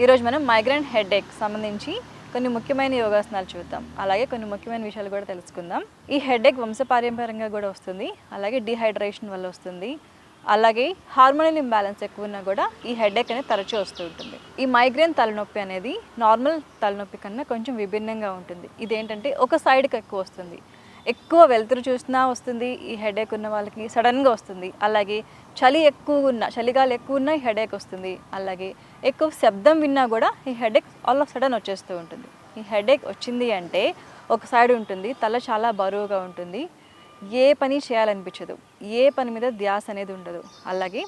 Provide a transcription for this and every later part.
ఈరోజు మనం migraine headache సంబంధించి కొన్ని ముఖ్యమైన యోగాసనాలు చూద్దాం. అలాగే కొన్ని ముఖ్యమైన విషయాలు కూడా తెలుసుకుందాం. ఈ హెడేక్ వంశపారంపర్యంగా కూడా వస్తుంది. అలాగే డీహైడ్రేషన్ వల్ల వస్తుంది. అలాగే హార్మోనల్ ఇంబ్యాలెన్స్ ఎక్కువ ఉన్నా కూడా ఈ హెడేక్ అనేది తరచూ వస్తూ ఉంటుంది. ఈ మైగ్రేన్ తలనొప్పి అనేది నార్మల్ తలనొప్పి కన్నా కొంచెం విభిన్నంగా ఉంటుంది. ఇదేంటంటే ఒక సైడ్కి ఎక్కువ వస్తుంది. ఎక్కువ వెలుతురు చూసినా వస్తుంది ఈ హెడేక్ ఉన్న వాళ్ళకి, సడన్గా వస్తుంది. అలాగే చలిగాలి ఎక్కువ ఉన్న ఈ హెడేక్ వస్తుంది. అలాగే ఎక్కువ శబ్దం విన్నా కూడా ఈ హెడేక్ ఆల్ ఆఫ్ సడన్ వచ్చేస్తూ ఉంటుంది. ఈ హెడేక్ వచ్చింది అంటే ఒక సైడ్ ఉంటుంది, తల చాలా బరువుగా ఉంటుంది, ఏ పని చేయాలనిపించదు, ఏ పని మీద ధ్యాస అనేది ఉండదు. అలాగే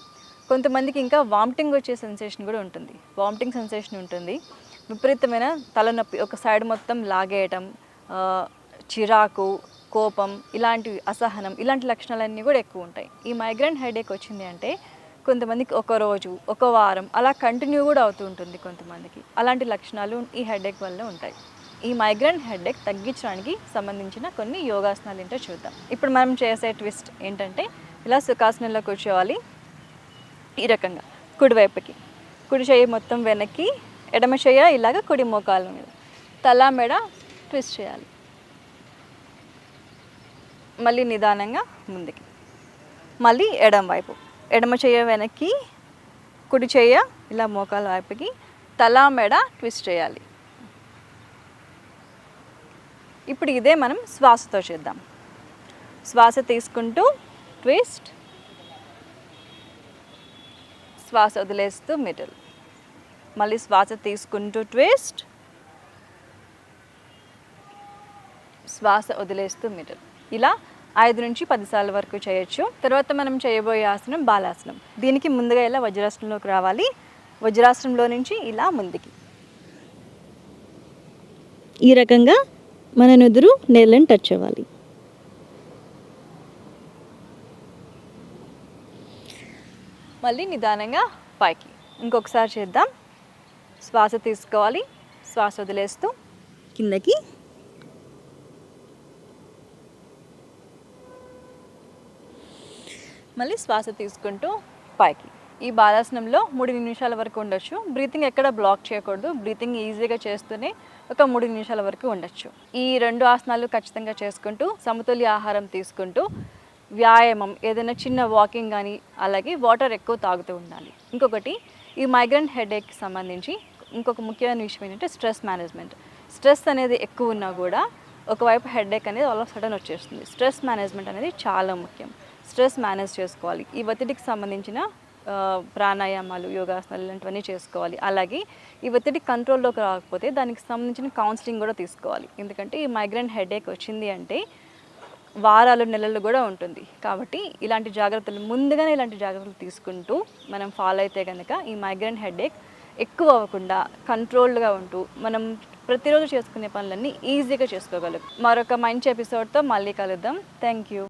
కొంతమందికి ఇంకా వామిటింగ్ వచ్చే సెన్సేషన్ కూడా ఉంటుంది. వామిటింగ్ సెన్సేషన్ ఉంటుంది, విపరీతమైన తలనొప్పి, ఒక సైడ్ మొత్తం లాగేయటం, చిరాకు, కోపం, ఇలాంటివి, అసహనం, ఇలాంటి లక్షణాలన్నీ కూడా ఎక్కువ ఉంటాయి. ఈ మైగ్రేన్ హెడేక్ వచ్చింది అంటే కొంతమందికి ఒక రోజు, ఒక వారం అలా కంటిన్యూ కూడా అవుతూ ఉంటుంది కొంతమందికి. అలాంటి లక్షణాలు ఈ హెడేక్ వల్ల ఉంటాయి. ఈ మైగ్రేన్ హెడేక్ తగ్గించడానికి సంబంధించిన కొన్ని యోగాసనాలు ఏంటో చూద్దాం. ఇప్పుడు మనం చేసే ట్విస్ట్ ఏంటంటే ఇలా సుఖాసనంలో కూర్చోవాలి. ఈ రకంగా కుడివైపుకి, కుడి చెయ్యి మొత్తం వెనక్కి, ఎడమ చెయ్య ఇలాగ కుడి మోకాల మీద, తల మెడ ట్విస్ట్ చేయాలి. మళ్ళీ నిదానంగా ముందుకి, మళ్ళీ ఎడమ వైపు, ఎడమ చెయ్య వెనక్కి, కుడి చెయ్య ఇలా మోకాల వైపుకి, తల మెడ ట్విస్ట్ చేయాలి. ఇప్పుడు ఇదే మనం శ్వాసతో చేద్దాం. శ్వాస తీసుకుంటూ ట్విస్ట్, శ్వాస వదిలేస్తూ మిడిల్, మళ్ళీ శ్వాస తీసుకుంటూ ట్విస్ట్, శ్వాస వదిలేస్తూ మిడిల్. ఇలా 5 నుంచి 10 సార్లు వరకు చేయొచ్చు. తర్వాత మనం చేయబోయే ఆసనం బాలాసనం. దీనికి ముందుగా ఇలా వజ్రాసనంలోకి రావాలి. వజ్రాసనంలో నుంచి ఇలా ముందుకి, ఈ రకంగా మన నుదురు నేలను టచ్ అవ్వాలి. మళ్ళీ నిదానంగా పైకి ఇంకొకసారి చేద్దాం. శ్వాస తీసుకోవాలి, శ్వాస వదిలేస్తూ కిందకి, మళ్ళీ శ్వాస తీసుకుంటూ పైకి. ఈ బాలాసనంలో 3 నిమిషాల వరకు ఉండొచ్చు. బ్రీతింగ్ ఎక్కడ బ్లాక్ చేయకూడదు. బ్రీతింగ్ ఈజీగా చేస్తూనే ఒక 3 నిమిషాల వరకు ఉండొచ్చు. ఈ 2 ఆసనాలు ఖచ్చితంగా చేసుకుంటూ, సమతుల్య ఆహారం తీసుకుంటూ, వ్యాయామం, ఏదైనా చిన్న వాకింగ్ కానీ, అలాగే వాటర్ ఎక్కువ తాగుతూ ఉండాలి. ఇంకొకటి, ఈ మైగ్రేన్ హెడేక్కి సంబంధించి ఇంకొక ముఖ్యమైన విషయం ఏంటంటే స్ట్రెస్ మేనేజ్మెంట్. స్ట్రెస్ అనేది ఎక్కువ ఉన్నా కూడా ఒకవైపు హెడేక్ అనేది ఆల్ ఆఫ్ సడన్ వచ్చేస్తుంది. స్ట్రెస్ మేనేజ్మెంట్ అనేది చాలా ముఖ్యం. స్ట్రెస్ మేనేజ్ చేసుకోవాలి. ఈ ఒత్తిడికి సంబంధించిన ప్రాణాయామాలు, యోగాసనాలు ఇలాంటివన్నీ చేసుకోవాలి. అలాగే ఈ ఒత్తిడి కంట్రోల్లోకి రాకపోతే దానికి సంబంధించిన కౌన్సిలింగ్ కూడా తీసుకోవాలి. ఎందుకంటే ఈ మైగ్రేన్ హెడేక్ వచ్చింది అంటే వారాలు, నెలలు కూడా ఉంటుంది. కాబట్టి ముందుగానే ఇలాంటి జాగ్రత్తలు తీసుకుంటూ మనం ఫాలో అయితే కనుక ఈ మైగ్రేన్ హెడేక్ ఎక్కువ అవ్వకుండా కంట్రోల్డ్గా ఉంటూ మనం ప్రతిరోజు చేసుకునే పనులన్నీ ఈజీగా చేసుకోగలం. మరొక మంచి ఎపిసోడ్తో మళ్ళీ కలుద్దాం. Thank you.